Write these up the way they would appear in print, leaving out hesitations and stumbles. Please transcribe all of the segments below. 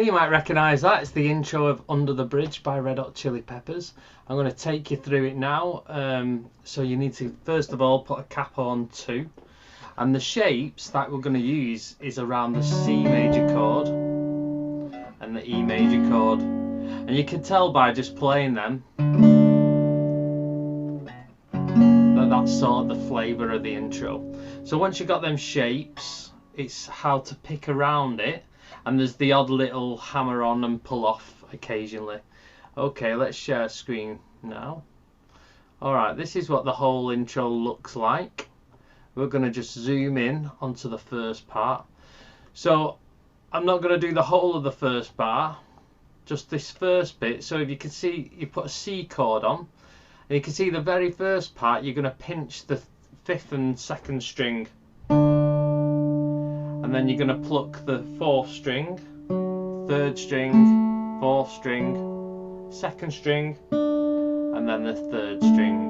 Okay, you might recognise that. It's the intro of Under the Bridge by Red Hot Chili Peppers. I'm going to take you through it now. So you need to, first of all, put a capo on 2. And the shapes that we're going to use is around the C major chord and the E major chord. And you can tell by just playing them that that's sort of the flavour of the intro. So once you've got them shapes, it's how to pick around it. And there's the odd little hammer on and pull off occasionally. Okay, let's share screen now. Alright, this is what the whole intro looks like. We're going to just zoom in onto the first part. So I'm not going to do the whole of the first bar, just this first bit. So if you can see, you put a C chord on, and you can see the very first part, you're going to pinch the 5th and 2nd string. And then you're going to pluck the 4th string, 3rd string, 4th string, 2nd string, and then the 3rd string.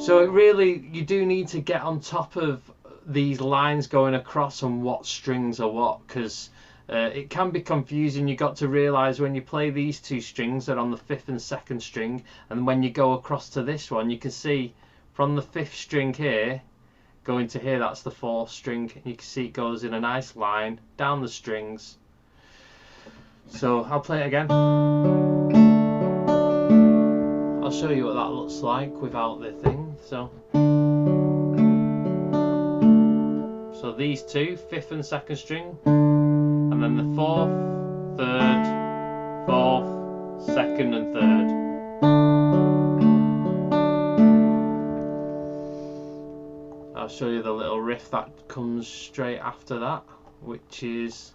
So it really, you do need to get on top of these lines going across and what strings are what, because it can be confusing. You've got to realise when you play these 2 strings, they're on the 5th and 2nd string, and when you go across to this one, you can see from the 5th string here going to here, that's the 4th string, and you can see it goes in a nice line down the strings. So I'll play it again. I'll show you what that looks like without the thing. So these 2, 5th and 2nd string, and then the 4th, 3rd, 4th, 2nd and 3rd. I'll show you the little riff that comes straight after that, which is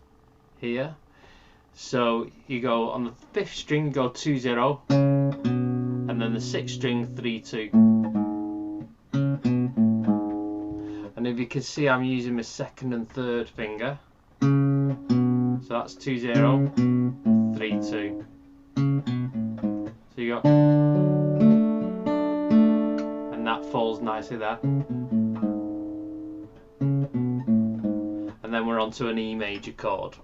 here. So you go on the 5th string, go 2-0, and then the 6th string 3-2. And if you can see, I'm using my 2nd and 3rd finger. So that's 2-0, 3-2. So you got, and that falls nicely there. And then we're on to an E major chord.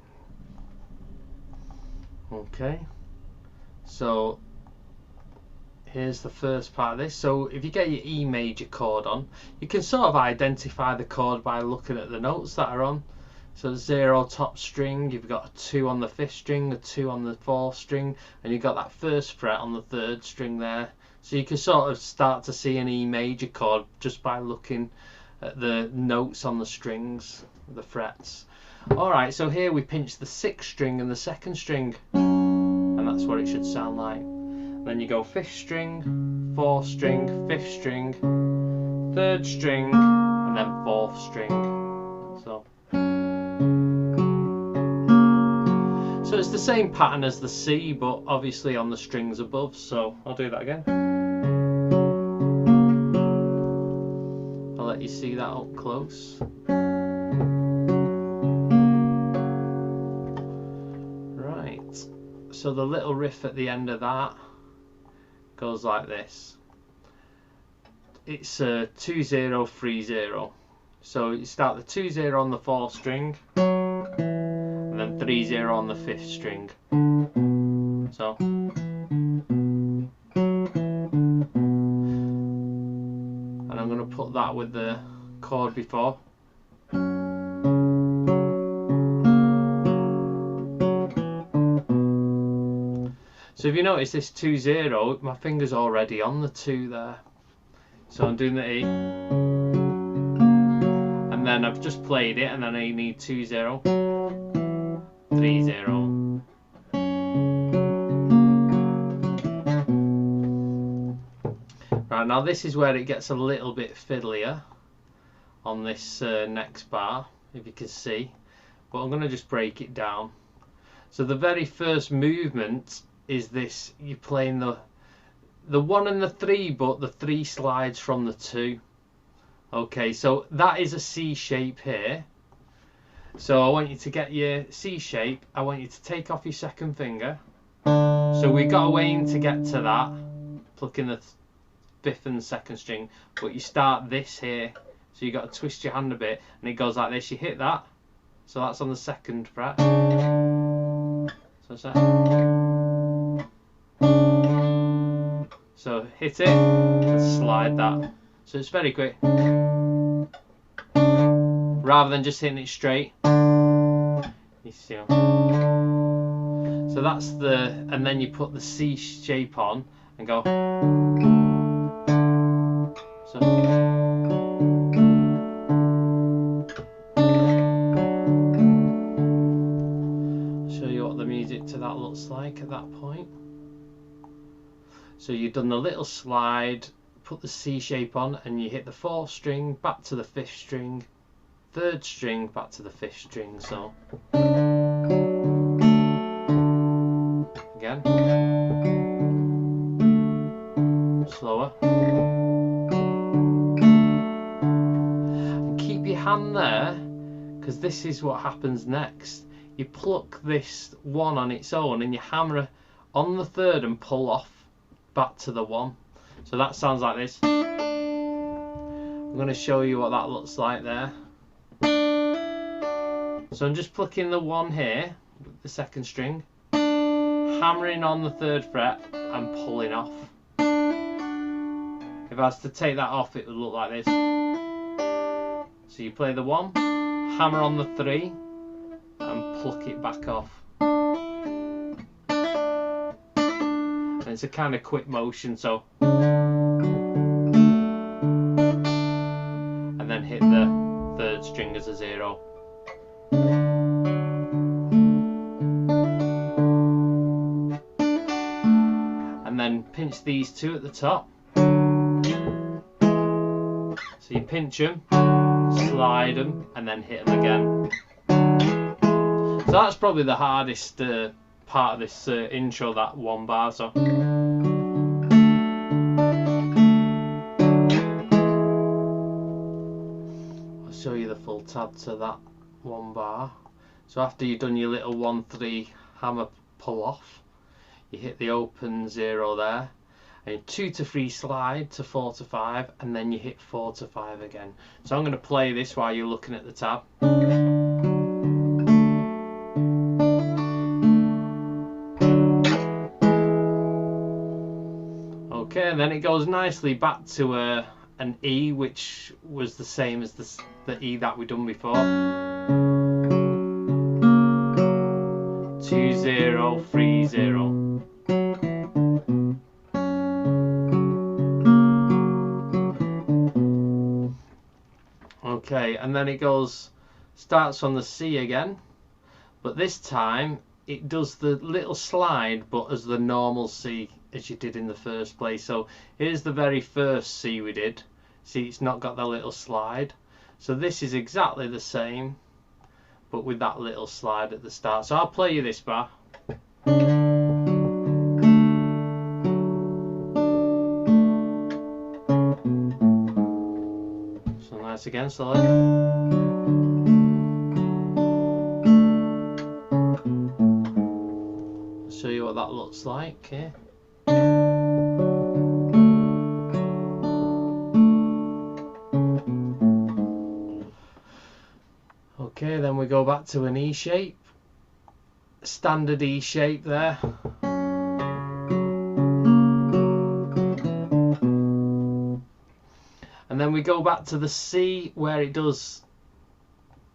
Okay, so here's the first part of this. So if you get your E major chord on, you can sort of identify the chord by looking at the notes that are on. So 0 top string, you've got a 2 on the 5th string, a 2 on the 4th string, and you've got that 1st fret on the 3rd string there. So you can sort of start to see an E major chord just by looking at the notes on the strings, the frets. Alright, so here we pinch the 6th string and the 2nd string, and that's what it should sound like. Then you go 5th string, 4th string, 5th string, 3rd string, and then 4th string. So it's the same pattern as the C, but obviously on the strings above. So I'll do that again. I'll let you see that up close. So the little riff at the end of that goes like this. It's a 2-0, 3-0. So you start the 2-0 on the 4th string, and then 3-0 on the 5th string. So and I'm going to put that with the chord before. So if you notice this 2-0, my finger's already on the 2 there. So I'm doing the E. And then I've just played it, and then I need 2-0, 3-0. Right, now this is where it gets a little bit fiddlier on this next bar, if you can see. But I'm going to just break it down. So the very first movement is this, you're playing the 1 and the 3, but the 3 slides from the 2. Okay, so that is a C shape here. So I want you to get your C shape. I want you to take off your 2nd finger. So we got a aim to get to that, plucking the 5th and 2nd string, but you start this here So you got to twist your hand a bit, and it goes like this. You hit that, so that's on the 2nd fret. So it's that. So hit it and slide that. So it's very quick. Rather than just hitting it straight. You see. So that's the, and then you put the C shape on and go. So. Show you what the music to that looks like at that point. So you've done the little slide, put the C shape on, and you hit the 4th string, back to the 5th string, 3rd string, back to the 5th string. So again, slower, and keep your hand there, because this is what happens next. You pluck this 1 on its own and you hammer on the 3rd and pull off back to the 1. So that sounds like this. I'm going to show you what that looks like there. So I'm just plucking the 1 here with the 2nd string, hammering on the 3rd fret and pulling off. If I was to take that off, it would look like this. So you play the 1, hammer on the 3 and pluck it back off. And it's a kind of quick motion, so. And then hit the 3rd string as a 0. And then pinch these 2 at the top. So you pinch them, slide them, and then hit them again. So that's probably the hardest part of this intro, that 1 bar. So I'll show you the full tab to that 1 bar. So after you've done your little 1-3 hammer pull off, you hit the open 0 there, and 2-3 slide to 4-5, and then you hit 4-5 again. So I'm going to play this while you're looking at the tab. Okay, and then it goes nicely back to an E, which was the same as the E that we done before. 2-0-3-0. Okay, and then it starts on the C again, but this time it does the little slide, but as the normal C as you did in the first place. So here's the very first C we did. See, it's not got that little slide. So this is exactly the same, but with that little slide at the start. So I'll play you this bar. So nice again, slowly. I'll show you what that looks like here. Okay, then we go back to an E shape, standard E shape there. And then we go back to the C where it does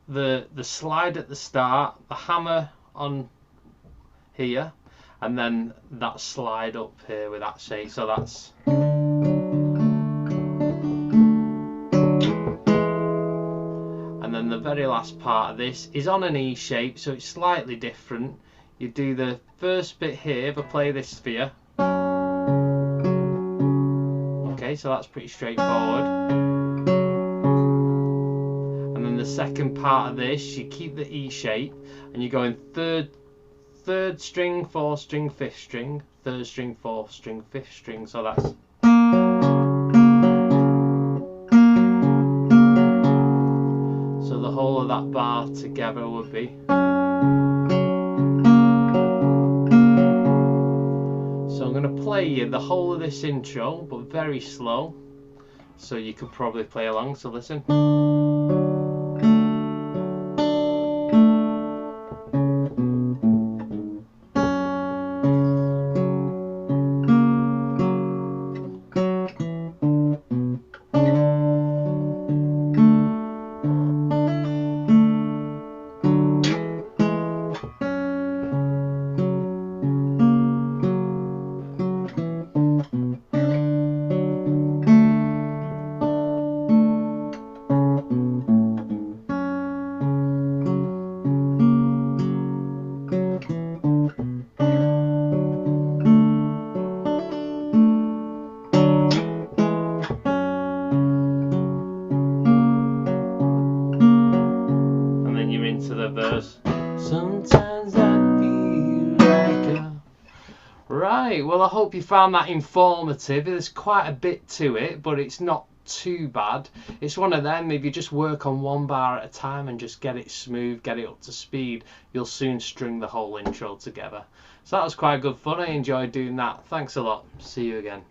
the slide at the start, the hammer on here, and then that slide up here with that shape. So that's. And then the very last part of this is on an E shape, so it's slightly different. You do the first bit here, but play this for you. Okay, so that's pretty straightforward. And then the second part of this, you keep the E shape, and you go in third string, 4th string, 5th string, 3rd string, 4th string, 5th string. So that's. So the whole of that bar together would be. So I'm going to play you the whole of this intro, but very slow, so you could probably play along. So listen. Into the verse. Sometimes I feel like a... Right, well, I hope you found that informative. There's quite a bit to it, but it's not too bad. It's one of them, if you just work on one bar at a time and just get it smooth, get it up to speed, you'll soon string the whole intro together. So that was quite good fun. I enjoyed doing that. Thanks a lot. See you again.